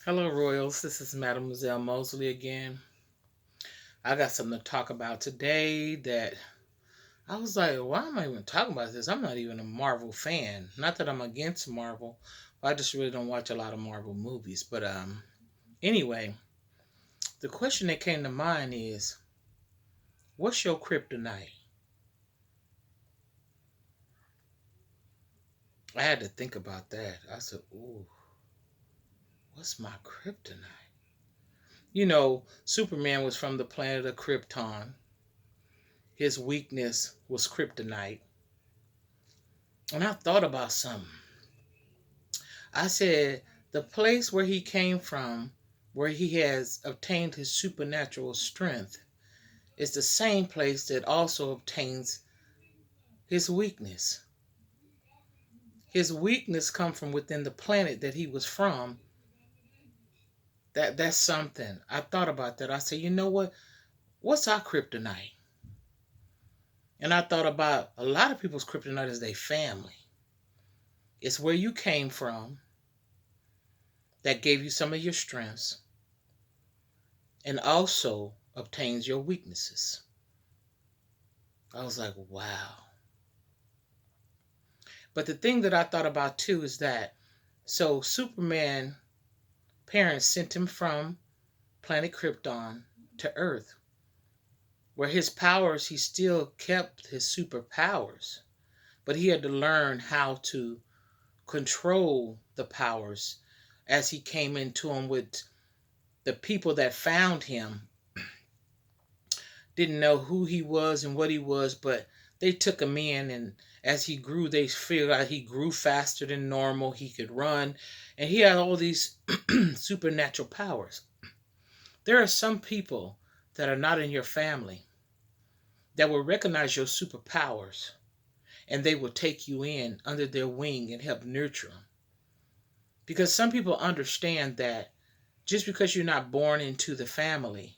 Hello, Royals. This is Mademoiselle Mosley again. I got something to talk about today that I was like, why am I even talking about this? I'm not even a Marvel fan. Not that I'm against Marvel, but I just really don't watch a lot of Marvel movies. But anyway, the question that came to mind is, what's your kryptonite? I had to think about that. I said, ooh, what's my kryptonite? Superman was from the planet of Krypton. His weakness was kryptonite. And I thought about something. I said, the place where he came from, where he has obtained his supernatural strength, is the same place that also obtains his weakness. His weakness come from within the planet that he was from. That's something. I thought about that. I said, you know what? What's our kryptonite? And I thought about a lot of people's kryptonite is their family. It's where you came from that gave you some of your strengths and also obtains your weaknesses. I was like, wow. But the thing that I thought about too is that so Superman parents sent him from planet Krypton to Earth, where his powers he still kept his superpowers, but he had to learn how to control the powers as he came into them with the people that found him didn't know who he was and what he was, but they took him in, and as he grew, they figured out he grew faster than normal. He could run, and he had all these supernatural powers. There are some people that are not in your family that will recognize your superpowers, and they will take you in under their wing and help nurture them. Because some people understand that just because you're not born into the family,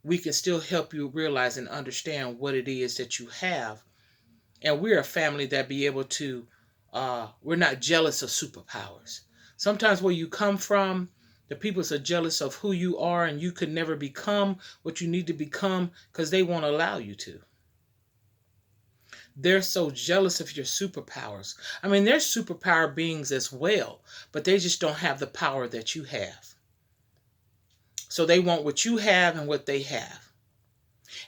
we can still help you realize and understand what it is that you have. And we're a family that be able to, we're not jealous of superpowers. Sometimes where you come from, the people are jealous of who you are, and you could never become what you need to become because they won't allow you to. They're so jealous of your superpowers. I mean, they're superpower beings as well, but they just don't have the power that you have. So they want what you have and what they have.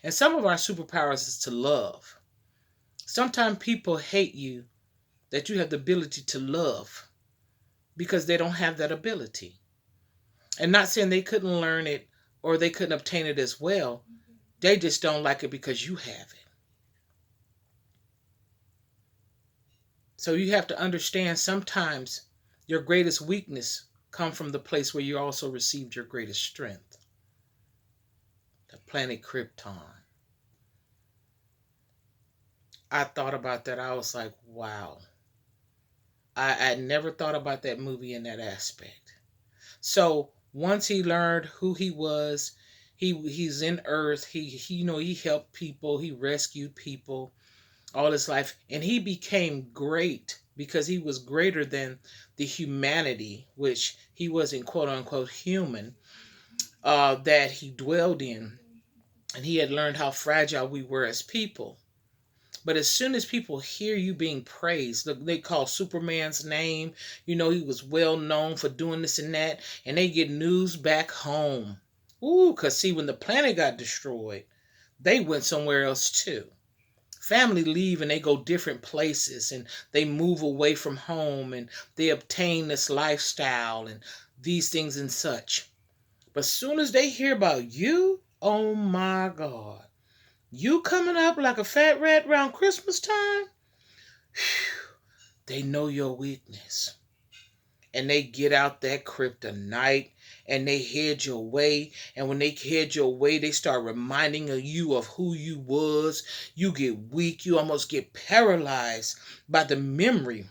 And some of our superpowers is to love. Sometimes people hate you that you have the ability to love because they don't have that ability. And not saying they couldn't learn it or they couldn't obtain it as well. They just don't like it because you have it. So you have to understand sometimes your greatest weakness come from the place where you also received your greatest strength. The planet Krypton. I thought about that. I was like, wow. I never thought about that movie in that aspect. So once he learned who he was, he's in Earth. He helped people. He rescued people all his life, and he became great because he was greater than the humanity, which he wasn't quote unquote human, that he dwelled in, and he had learned how fragile we were as people. But as soon as people hear you being praised, look, they call Superman's name. He was well known for doing this and that, and they get news back home. Ooh, because see, when the planet got destroyed, they went somewhere else too. Family leave and they go different places and they move away from home and they obtain this lifestyle and these things and such. But as soon as they hear about you, oh my God. You coming up like a fat rat around Christmas time? They know your weakness. And they get out that kryptonite and they head your way. And when they head your way, they start reminding you of who you was. You get weak. You almost get paralyzed by the memory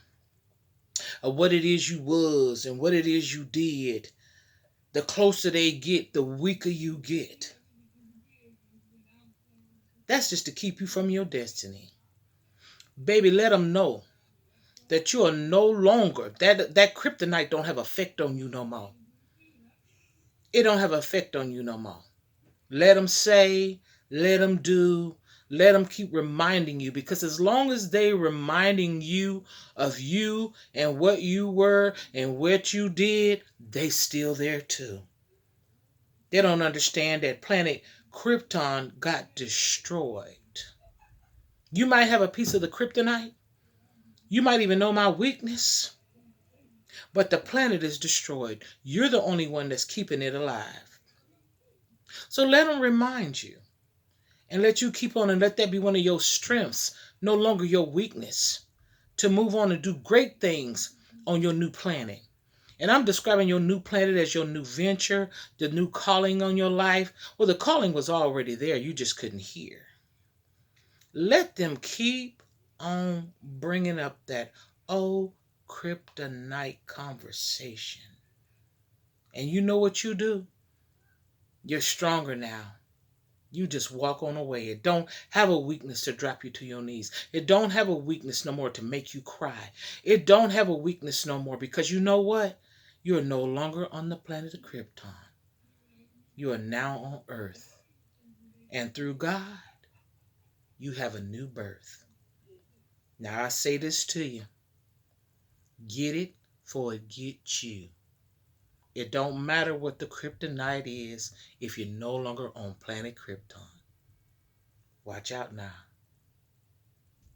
of what it is you was and what it is you did. The closer they get, the weaker you get. That's just to keep you from your destiny. Baby, let them know that you are no longer, that kryptonite don't have effect on you no more. It don't have effect on you no more. Let them say, let them do, let them keep reminding you, because as long as they reminding you of you and what you were and what you did, they still there too. They don't understand that planet Krypton got destroyed. You might have a piece of the kryptonite. You might even know my weakness. But the planet is destroyed. You're the only one that's keeping it alive. So let them remind you and let you keep on and let that be one of your strengths, no longer your weakness, to move on and do great things on your new planet. And I'm describing your new planet as your new venture, the new calling on your life. Well, the calling was already there. You just couldn't hear. Let them keep on bringing up that old kryptonite conversation. And you know what you do? You're stronger now. You just walk on away. It don't have a weakness to drop you to your knees. It don't have a weakness no more to make you cry. It don't have a weakness no more, because you know what? You are no longer on the planet of Krypton. You are now on Earth. And through God, you have a new birth. Now I say this to you. Get it for it gets you. It don't matter what the kryptonite is if you're no longer on planet Krypton. Watch out now.